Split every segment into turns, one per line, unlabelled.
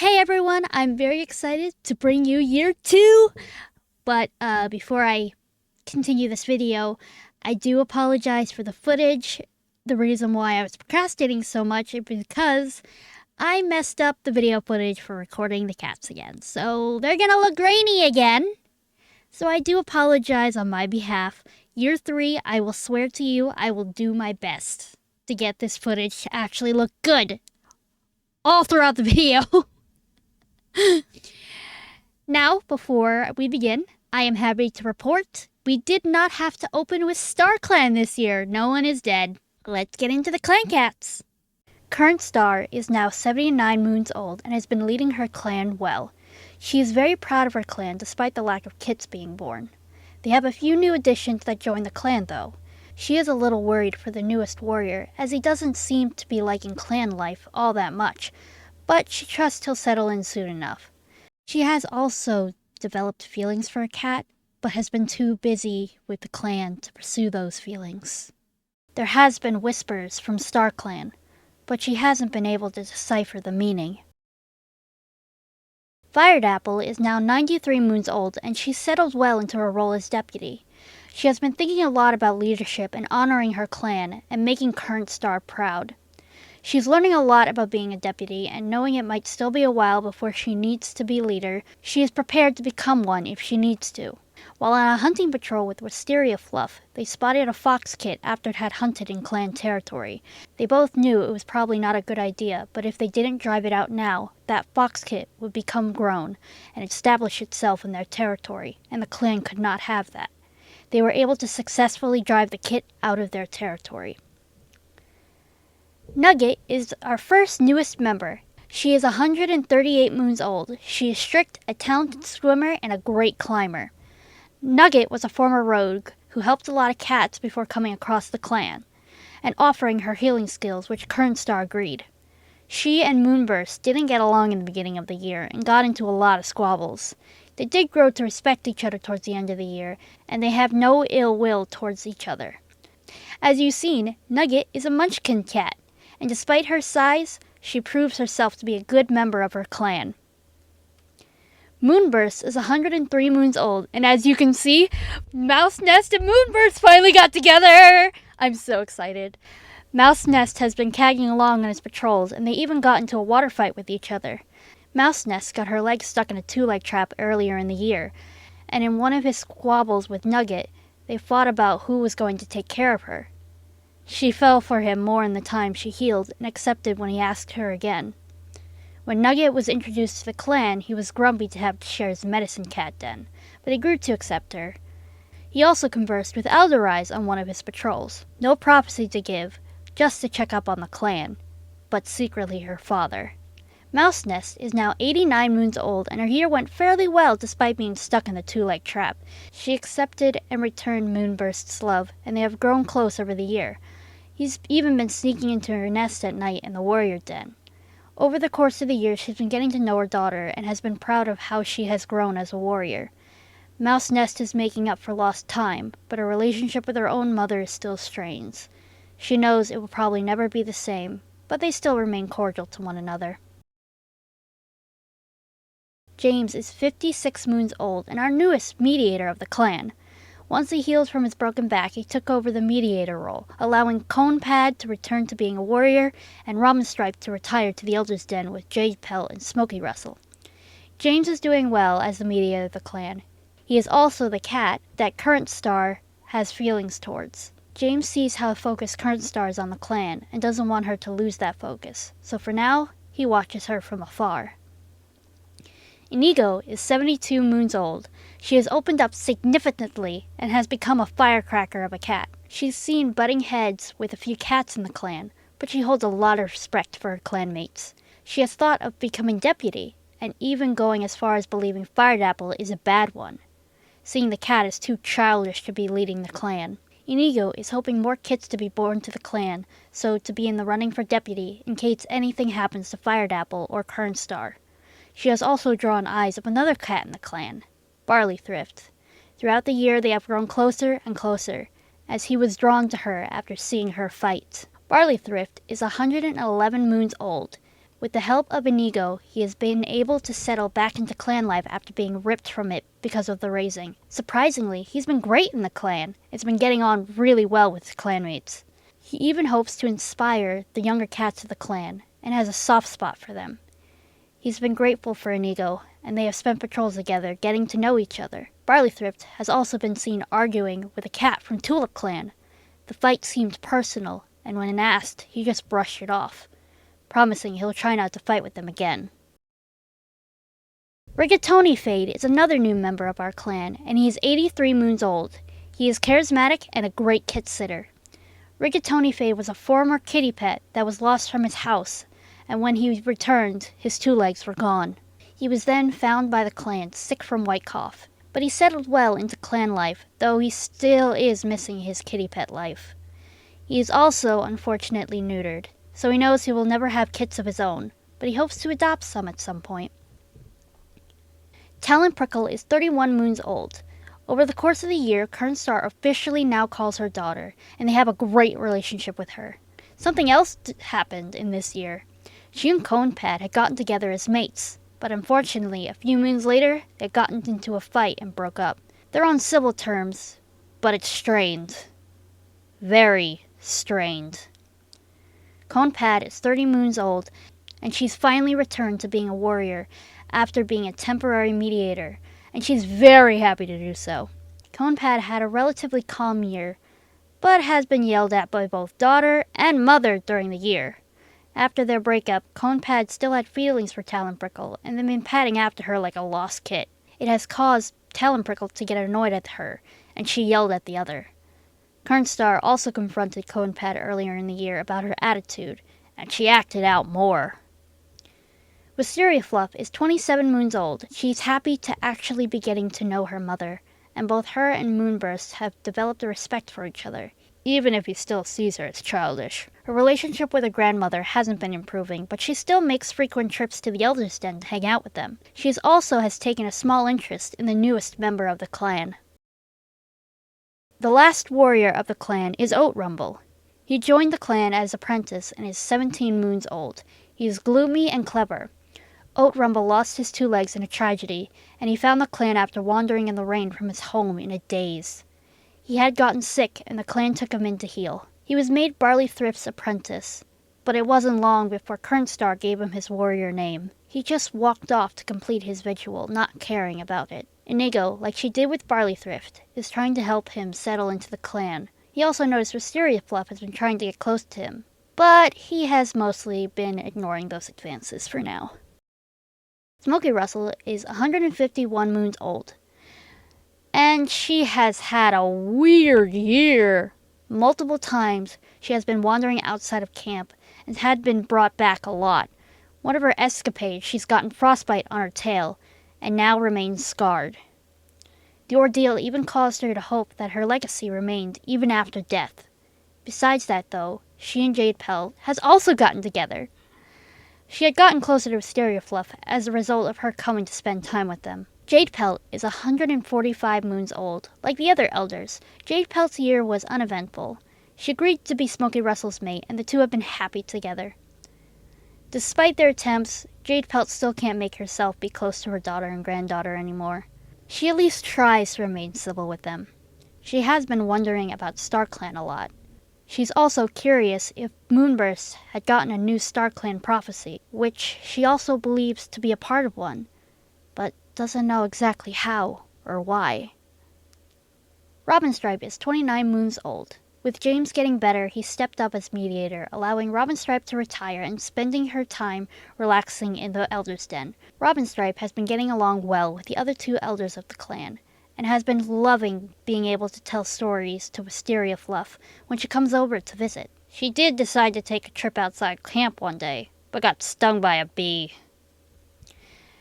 Hey everyone, I'm very excited to bring you year 2! But before I continue this video, I do apologize for the footage. The reason why I was procrastinating so much is because I messed up the video footage for recording the cats again. So they're gonna look grainy again. So I do apologize on my behalf. Year 3, I will swear to you, I will do my best to get this footage to actually look good all throughout the video. Now, before we begin, I am happy to report we did not have to open with Star Clan this year. No one is dead. Let's get into the clan cats. Current Star is now 79 moons old and has been leading her clan well. She is very proud of her clan despite the lack of kits being born. They have a few new additions that join the clan though. She is a little worried for the newest warrior as he doesn't seem to be liking clan life all that much, but she trusts he'll settle in soon enough. She has also developed feelings for a cat, but has been too busy with the clan to pursue those feelings. There has been whispers from Star Clan, but she hasn't been able to decipher the meaning. Fired Apple is now 93 moons old and she's settled well into her role as deputy. She has been thinking a lot about leadership and honoring her clan and making Current Star proud. She's learning a lot about being a deputy, and knowing it might still be a while before she needs to be leader, she is prepared to become one if she needs to. While on a hunting patrol with Wisteria Fluff, they spotted a fox kit after it had hunted in clan territory. They both knew it was probably not a good idea, but if they didn't drive it out now, that fox kit would become grown and establish itself in their territory, and the clan could not have that. They were able to successfully drive the kit out of their territory. Nugget is our first newest member. She is 138 moons old. She is strict, a talented swimmer, and a great climber. Nugget was a former rogue who helped a lot of cats before coming across the clan, and offering her healing skills, which Current Star agreed. She and Moonburst didn't get along in the beginning of the year and got into a lot of squabbles. They did grow to respect each other towards the end of the year, and they have no ill will towards each other. As you've seen, Nugget is a munchkin cat, and despite her size, she proves herself to be a good member of her clan. Moonburst is 103 moons old, and as you can see, Mouse Nest and Moonburst finally got together! I'm so excited. Mouse Nest has been tagging along on his patrols, and they even got into a water fight with each other. Mouse Nest got her leg stuck in a two-leg trap earlier in the year, and in one of his squabbles with Nugget, they fought about who was going to take care of her. She fell for him more in the time she healed and accepted when he asked her again. When Nugget was introduced to the clan, he was grumpy to have to share his medicine cat den, but he grew to accept her. He also conversed with Elderize on one of his patrols. No prophecy to give, just to check up on the clan, but secretly her father. Mouse Nest is now 89 moons old, and her year went fairly well despite being stuck in the two-leg trap. She accepted and returned Moonburst's love, and they have grown close over the year. He's even been sneaking into her nest at night in the warrior den. Over the course of the year, she's been getting to know her daughter and has been proud of how she has grown as a warrior. Mouse Nest is making up for lost time, but her relationship with her own mother is still strained. She knows it will probably never be the same, but they still remain cordial to one another. James is 56 moons old and our newest mediator of the clan. Once he healed from his broken back, he took over the mediator role, allowing Conepad to return to being a warrior and Robin Stripe to retire to the Elder's Den with Jade Pelt and Smoky Russell. James is doing well as the mediator of the clan. He is also the cat that Current Star has feelings towards. James sees how focused Current Star is on the clan and doesn't want her to lose that focus, so for now, he watches her from afar. Inigo is 72 moons old. She has opened up significantly and has become a firecracker of a cat. She's seen butting heads with a few cats in the clan, but she holds a lot of respect for her clanmates. She has thought of becoming deputy, and even going as far as believing Fired Apple is a bad one, seeing the cat as too childish to be leading the clan. Inigo is hoping more kits to be born to the clan, so to be in the running for deputy in case anything happens to Fired Apple or Current Star. She has also drawn eyes of another cat in the clan, Barley Thrift. Throughout the year they have grown closer and closer, as he was drawn to her after seeing her fight. Barley Thrift is 111 moons old. With the help of Inigo, he has been able to settle back into clan life after being ripped from it because of the raising. Surprisingly, he's been great in the clan. It's been getting on really well with his clanmates. He even hopes to inspire the younger cats of the clan, and has a soft spot for them. He's been grateful for Inigo, and they have spent patrols together, getting to know each other. Barleythrift has also been seen arguing with a cat from Tulip Clan. The fight seemed personal, and when asked, he just brushed it off, promising he'll try not to fight with them again. Rigatoni Fade is another new member of our clan, and he is 83 moons old. He is charismatic and a great kit sitter. Rigatoni Fade was a former kitty pet that was lost from his house, and when he returned, his 2 legs were gone. He was then found by the clan, sick from white cough, but he settled well into clan life, though he still is missing his kitty pet life. He is also unfortunately neutered, so he knows he will never have kits of his own, but he hopes to adopt some at some point. Talonprickle is 31 moons old. Over the course of the year, Kernstar officially now calls her daughter, and they have a great relationship with her. Something else happened in this year. She and Conepad had gotten together as mates, but unfortunately, a few moons later, they had gotten into a fight and broke up. They're on civil terms, but it's strained. Very strained. Conepad is 30 moons old, and she's finally returned to being a warrior after being a temporary mediator, and she's very happy to do so. Conepad had a relatively calm year, but has been yelled at by both daughter and mother during the year. After their breakup, Conepad still had feelings for Talonprickle, and they've been patting after her like a lost kit. It has caused Talonprickle to get annoyed at her, and she yelled at the other. Kernstar also confronted Conepad earlier in the year about her attitude, and she acted out more. Wisteria Fluff is 27 moons old. She's happy to actually be getting to know her mother, and both her and Moonburst have developed a respect for each other, even if he still sees her as childish. Her relationship with her grandmother hasn't been improving, but she still makes frequent trips to the Elder's Den to hang out with them. She also has taken a small interest in the newest member of the clan. The last warrior of the clan is Oat Rumble. He joined the clan as apprentice and is 17 moons old. He is gloomy and clever. Oat Rumble lost his 2 legs in a tragedy, and he found the clan after wandering in the rain from his home in a daze. He had gotten sick, and the clan took him in to heal. He was made Barleythrift's apprentice, but it wasn't long before Kernstar gave him his warrior name. He just walked off to complete his ritual, not caring about it. Inigo, like she did with Barleythrift, is trying to help him settle into the clan. He also noticed Wisteria Fluff has been trying to get close to him, but he has mostly been ignoring those advances for now. Smoky Russell is 151 moons old, and she has had a weird year. Multiple times she has been wandering outside of camp and had been brought back a lot. One of her escapades, she's gotten frostbite on her tail and now remains scarred. The ordeal even caused her to hope that her legacy remained even after death. Besides that, though, she and Jade Pell has also gotten together. She had gotten closer to Wisteria Fluff as a result of her coming to spend time with them. Jade Pelt is 145 moons old. Like the other elders, Jade Pelt's year was uneventful. She agreed to be Smoky Russell's mate, and the two have been happy together. Despite their attempts, Jade Pelt still can't make herself be close to her daughter and granddaughter anymore. She at least tries to remain civil with them. She has been wondering about StarClan a lot. She's also curious if Moonburst had gotten a new StarClan prophecy, which she also believes to be a part of one, but doesn't know exactly how or why. Robinstripe is 29 moons old. With James getting better, he stepped up as mediator, allowing Robinstripe to retire and spending her time relaxing in the Elder's Den. Robinstripe has been getting along well with the other 2 elders of the clan, and has been loving being able to tell stories to Wisteria Fluff when she comes over to visit. She did decide to take a trip outside camp one day, but got stung by a bee.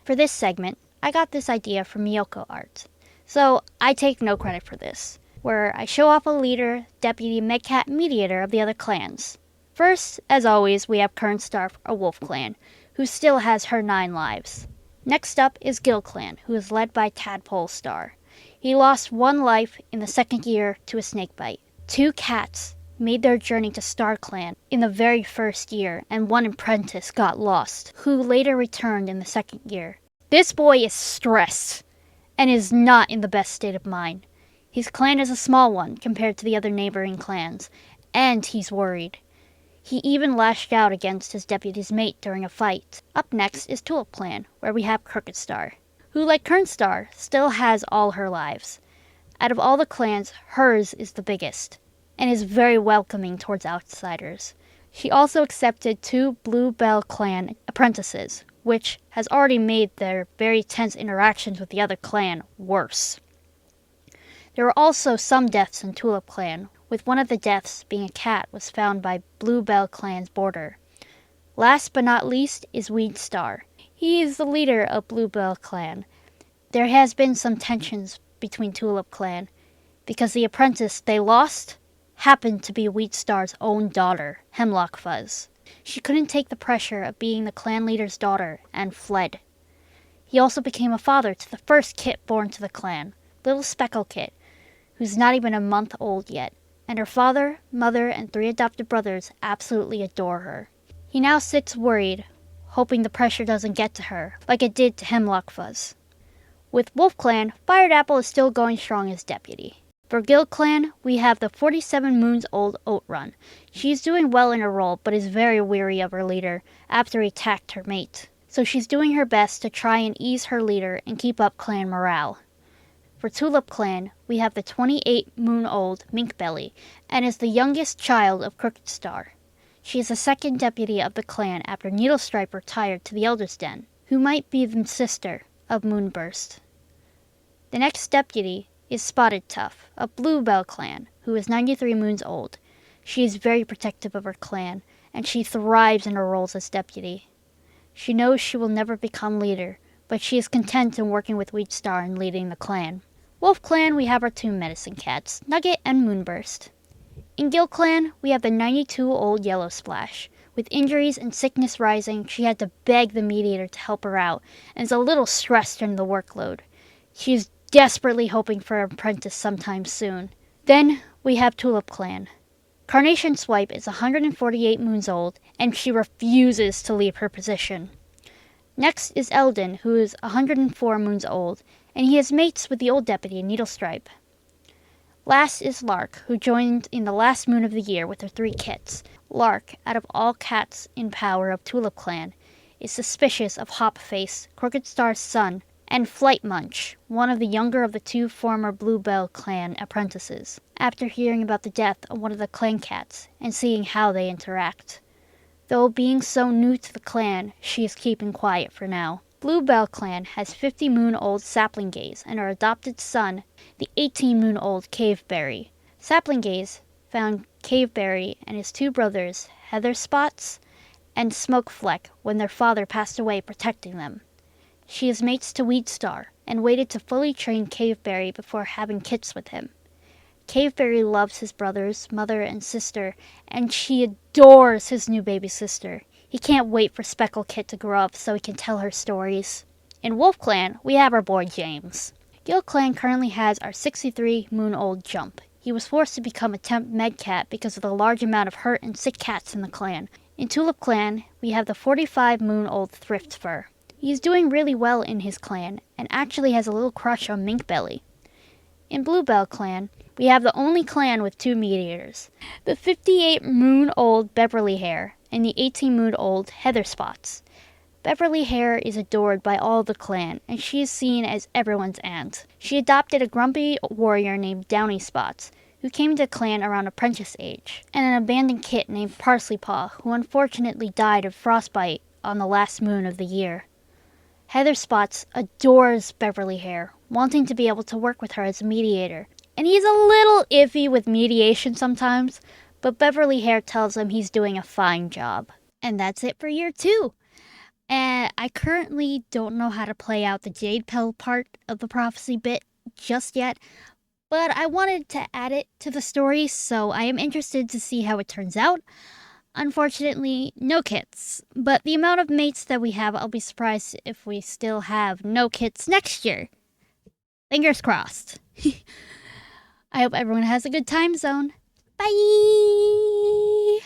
For this segment, I got this idea from Miyoko Art, so I take no credit for this, where I show off a leader, deputy, medcat, mediator of the other clans. First, as always, we have Kernstar, a wolf clan, who still has her 9 lives. Next up is Gill Clan, who is led by Tadpole Star. He lost 1 life in the 2nd year to a snakebite. 2 cats made their journey to StarClan in the very first year, and one apprentice got lost, who later returned in the second year. This boy is stressed and is not in the best state of mind. His clan is a small one compared to the other neighboring clans, and he's worried. He even lashed out against his deputy's mate during a fight. Up next is WolfClan, where we have Crooked Star, who, like Current Star, still has all her lives. Out of all the clans, hers is the biggest, and is very welcoming towards outsiders. She also accepted 2 Bluebell clan apprentices, which has already made their very tense interactions with the other clan worse. There were also some deaths in Tulip Clan, with one of the deaths being a cat was found by Bluebell Clan's border. Last but not least is Weed Star. He is the leader of Bluebell Clan. There has been some tensions between Tulip Clan, because the apprentice they lost happened to be Weed Star's own daughter, Hemlock Fuzz. She couldn't take the pressure of being the clan leader's daughter and fled. He also became a father to the first kit born to the clan, Little Speckle Kit, who's not even a month old yet, and her father, mother, and 3 adopted brothers absolutely adore her. He now sits worried, hoping the pressure doesn't get to her, like it did to Hemlock Fuzz. With WolfClan, Fired Apple is still going strong as deputy. For Guild Clan, we have the 47 moons old Outrun. She's doing well in her role, but is very weary of her leader after he attacked her mate. So she's doing her best to try and ease her leader and keep up clan morale. For Tulip Clan, we have the 28 moon old Minkbelly, and is the youngest child of Crooked Star. She is the second deputy of the clan after Needlestripe retired to the Elder's Den, who might be the sister of Moonburst. The next deputy is Spotted Tuff, of Bluebell Clan, who is 93 moons old. She is very protective of her clan, and she thrives in her roles as deputy. She knows she will never become leader, but she is content in working with Weed Star and leading the clan. Wolf Clan, we have our 2 medicine cats, Nugget and Moonburst. In Guild Clan, we have the 92 old Yellow Splash. With injuries and sickness rising, she had to beg the mediator to help her out, and is a little stressed under the workload. She is desperately hoping for an apprentice sometime soon. Then we have Tulip Clan. Carnation Swipe is 148 moons old, and she refuses to leave her position. Next is Eldon, who is 104 moons old, and he is mates with the old deputy Needlestripe. Last is Lark, who joined in the last moon of the year with her 3 kits. Lark, out of all cats in power of Tulip Clan, is suspicious of Hopface, Crooked Star's son, and Flight Munch, one of the younger of the 2 former Bluebell Clan apprentices, after hearing about the death of one of the clan cats and seeing how they interact. Though being so new to the clan, she is keeping quiet for now. Bluebell Clan has 50 moon old Sapling Gaze and her adopted son, the 18 moon old Caveberry. Sapling Gaze found Caveberry and his 2 brothers, Heather Spots and Smoke Fleck, when their father passed away protecting them. She is mates to Weed Star and waited to fully train Caveberry before having kits with him. Caveberry loves his brothers, mother, and sister, and she adores his new baby sister. He can't wait for Speckle Kit to grow up so he can tell her stories. In Wolf Clan, we have our boy James. Guild Clan currently has our 63 moon old Jump. He was forced to become a temp med cat because of the large amount of hurt and sick cats in the clan. In Tulip Clan, we have the 45 moon old Thrift Fur. He is doing really well in his clan, and actually has a little crush on Minkbelly. In Bluebell Clan, we have the only clan with 2 mediators, the 58 moon old Beverly Hair and the 18 moon old Heather Spots. Beverly Hair is adored by all the clan, and she is seen as everyone's aunt. She adopted a grumpy warrior named Downy Spots, who came to the clan around apprentice age, and an abandoned kit named Parsley Paw, who unfortunately died of frostbite on the last moon of the year. Heather Spots adores Beverly Hair, wanting to be able to work with her as a mediator. And he's a little iffy with mediation sometimes, but Beverly Hair tells him he's doing a fine job. And that's it for year 2. And I currently don't know how to play out the Jade Pill part of the prophecy bit just yet, but I wanted to add it to the story, so I am interested to see how it turns out. Unfortunately, no kits, but the amount of mates that we have, I'll be surprised if we still have no kits next year. Fingers crossed. I hope everyone has a good time zone. Bye!